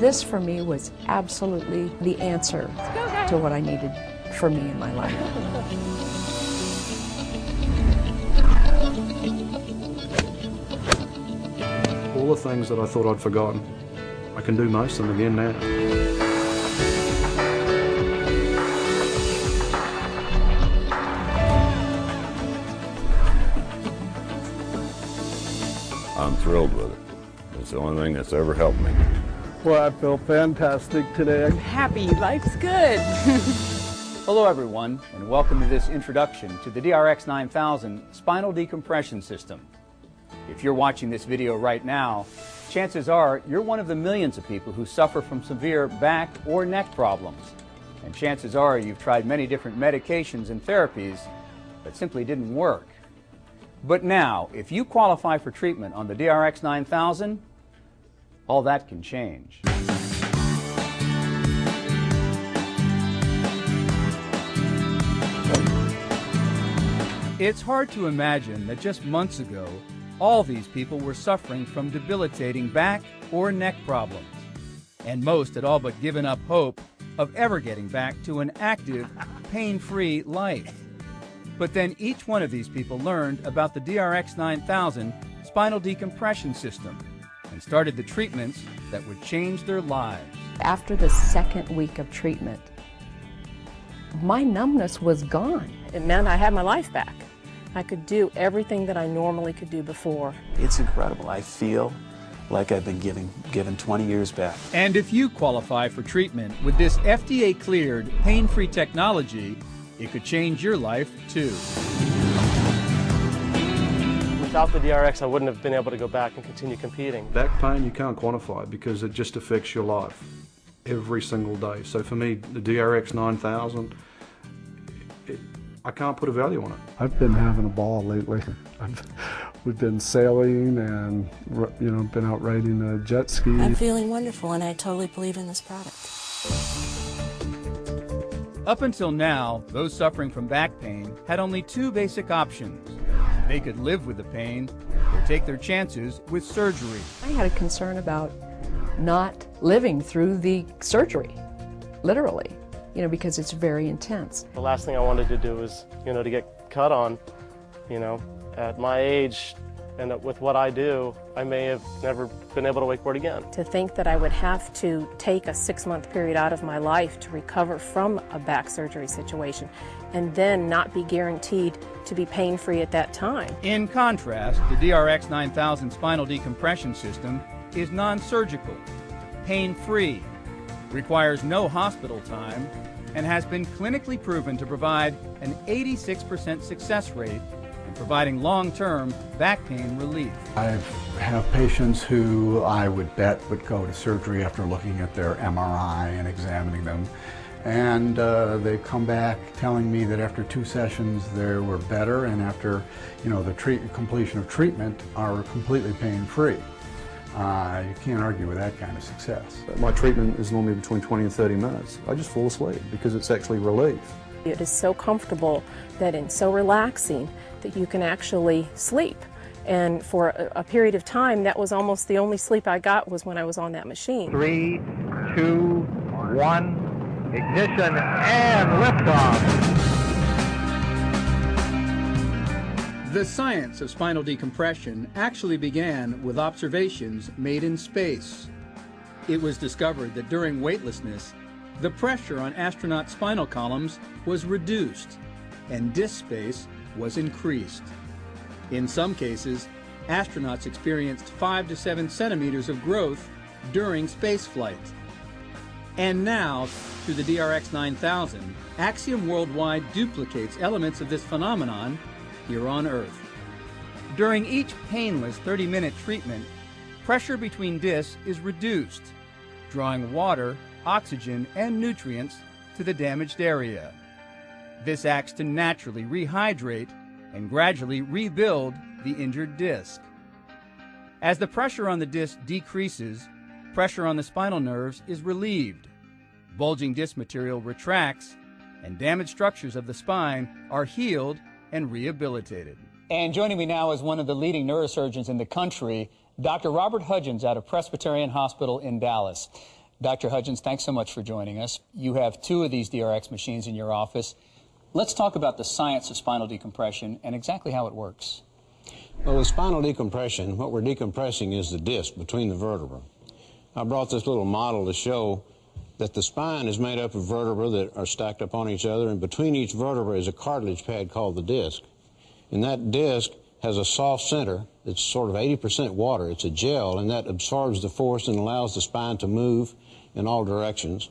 This for me was absolutely the answer to what I needed for me in my life. All the things that I thought I'd forgotten, I can do most of them again now. I'm thrilled with it. It's the only thing that's ever helped me. Well, I feel fantastic today. I'm happy. Life's good. Hello, everyone, and welcome to this introduction to the DRX 9000 spinal decompression system. If you're watching this video right now, chances are you're one of the millions of people who suffer from severe back or neck problems. And chances are you've tried many different medications and therapies that simply didn't work. But now, if you qualify for treatment on the DRX 9000, all that can change. It's hard to imagine that just months ago, all these people were suffering from debilitating back or neck problems. And most had all but given up hope of ever getting back to an active, pain-free life. But then each one of these people learned about the DRX 9000 spinal decompression system and started the treatments that would change their lives. After the second week of treatment, my numbness was gone. It meant I had my life back. I could do everything that I normally could do before. It's incredible. I feel like I've been given 20 years back. And if you qualify for treatment with this FDA-cleared, pain-free technology, it could change your life too. Without the DRX, I wouldn't have been able to go back and continue competing. Back pain you can't quantify because it just affects your life every single day. So for me, the DRX 9000, I can't put a value on it. I've been having a ball lately. We've been sailing and, been out riding a jet ski. I'm feeling wonderful, and I totally believe in this product. Up until now, those suffering from back pain had only two basic options. They could live with the pain or take their chances with surgery. I had a concern about not living through the surgery, literally, because it's very intense. The last thing I wanted to do was, to get cut on, at my age and with what I do, I may have never been able to wakeboard again. To think that I would have to take a 6-month period out of my life to recover from a back surgery situation and then not be guaranteed to be pain-free at that time. In contrast, the DRX 9000 spinal decompression system is non-surgical, pain-free, requires no hospital time, and has been clinically proven to provide an 86% success rate in providing long-term back pain relief. I have patients who I would bet would go to surgery after looking at their MRI and examining them. And they come back telling me that after 2 sessions they were better, and after the completion of treatment are completely pain-free. You can't argue with that kind of success. My treatment is normally between 20 and 30 minutes. I just fall asleep because it's actually relief. It is so comfortable and so relaxing that you can actually sleep. And for a period of time, that was almost the only sleep I got was when I was on that machine. 3, 2, 1. Ignition and liftoff. The science of spinal decompression actually began with observations made in space. It was discovered that during weightlessness, the pressure on astronaut spinal columns was reduced and disk space was increased. In some cases, astronauts experienced 5 to 7 centimeters of growth during spaceflight. And now, through the DRX 9000, Axiom Worldwide duplicates elements of this phenomenon here on Earth. During each painless 30-minute treatment, pressure between discs is reduced, drawing water, oxygen, and nutrients to the damaged area. This acts to naturally rehydrate and gradually rebuild the injured disc. As the pressure on the disc decreases, pressure on the spinal nerves is relieved. Bulging disc material retracts, and damaged structures of the spine are healed and rehabilitated. And joining me now is one of the leading neurosurgeons in the country, Dr. Robert Hudgens out of Presbyterian Hospital in Dallas. Dr. Hudgens, thanks so much for joining us. You have 2 of these DRX machines in your office. Let's talk about the science of spinal decompression and exactly how it works. Well, with spinal decompression, what we're decompressing is the disc between the vertebrae. I brought this little model to show that the spine is made up of vertebrae that are stacked up on each other, and between each vertebra is a cartilage pad called the disc. And that disc has a soft center that's sort of 80% water. It's a gel, and that absorbs the force and allows the spine to move in all directions.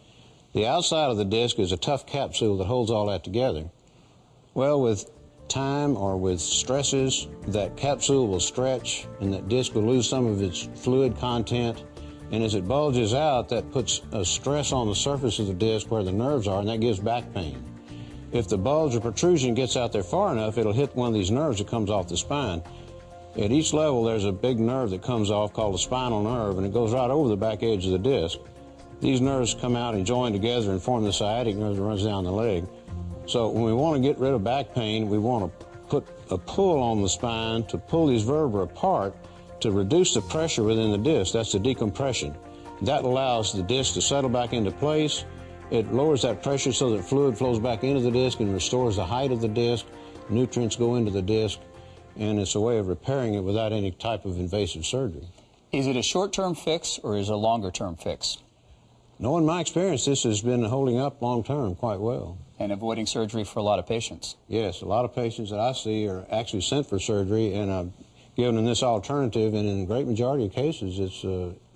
The outside of the disc is a tough capsule that holds all that together. Well, with time or with stresses, that capsule will stretch and that disc will lose some of its fluid content. And as it bulges out, that puts a stress on the surface of the disc where the nerves are, and that gives back pain. If the bulge or protrusion gets out there far enough, it'll hit one of these nerves that comes off the spine. At each level, there's a big nerve that comes off called a spinal nerve, and it goes right over the back edge of the disc. These nerves come out and join together and form the sciatic nerve that runs down the leg. So when we want to get rid of back pain, we want to put a pull on the spine to pull these vertebrae apart to reduce the pressure within the disc. That's the decompression. That allows the disc to settle back into place. It lowers that pressure so that fluid flows back into the disc and restores the height of the disc. Nutrients go into the disc, and it's a way of repairing it without any type of invasive surgery. Is it a short-term fix or is it a longer-term fix? No, in my experience, this has been holding up long-term quite well. And avoiding surgery for a lot of patients? Yes, a lot of patients that I see are actually sent for surgery, and I've given them this alternative, and in a great majority of cases, it's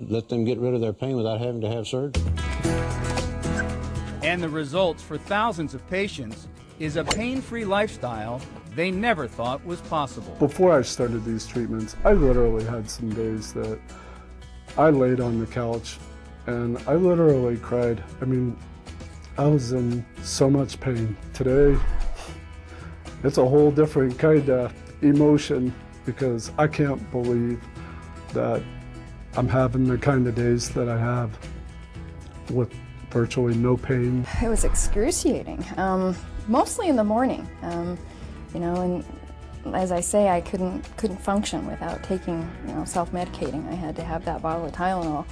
let them get rid of their pain without having to have surgery. And the results for thousands of patients is a pain-free lifestyle they never thought was possible. Before I started these treatments, I literally had some days that I laid on the couch and I literally cried. I mean, I was in so much pain. Today, it's a whole different kind of emotion because I can't believe that I'm having the kind of days that I have with virtually no pain. It was excruciating, mostly in the morning. You know, and as I say, I couldn't function without taking, self-medicating. I had to have that bottle of Tylenol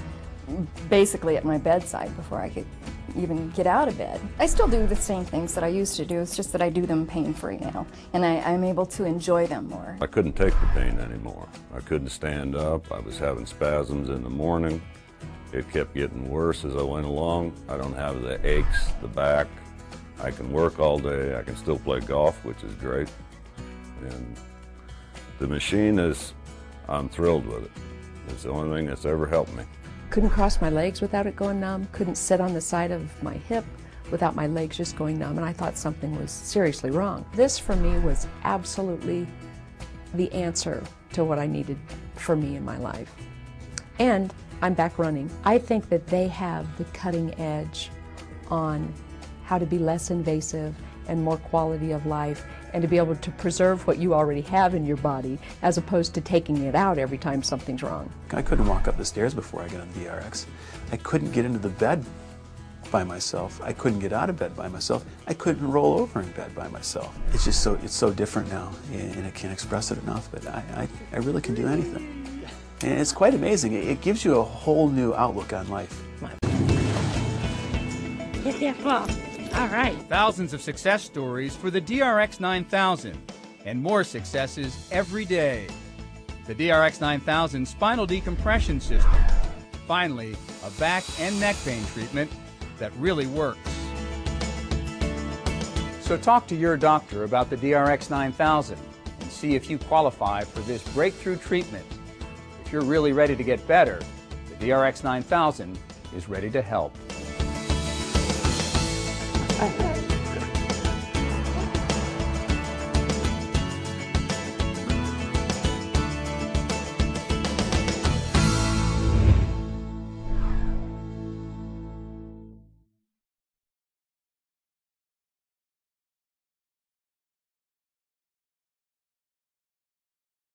basically at my bedside before I could even get out of bed. I still do the same things that I used to do, it's just that I do them pain-free now, and I'm able to enjoy them more. I couldn't take the pain anymore. I couldn't stand up. I was having spasms in the morning. It kept getting worse as I went along. I don't have the aches, the back. I can work all day. I can still play golf, which is great. And the machine I'm thrilled with it. It's the only thing that's ever helped me. Couldn't cross my legs without it going numb, couldn't sit on the side of my hip without my legs just going numb, and I thought something was seriously wrong. This for me was absolutely the answer to what I needed for me in my life. And I'm back running. I think that they have the cutting edge on how to be less invasive and more quality of life, and to be able to preserve what you already have in your body as opposed to taking it out every time something's wrong. I couldn't walk up the stairs before I got on DRX. I couldn't get into the bed by myself. I couldn't get out of bed by myself. I couldn't roll over in bed by myself. It's just so different now, and I can't express it enough, but I really can do anything. And it's quite amazing. It gives you a whole new outlook on life. Hit that ball. All right. Thousands of success stories for the DRX 9000 and more successes every day. The DRX 9000 spinal decompression system. Finally, a back and neck pain treatment that really works. So talk to your doctor about the DRX 9000 and see if you qualify for this breakthrough treatment. If you're really ready to get better, the DRX 9000 is ready to help.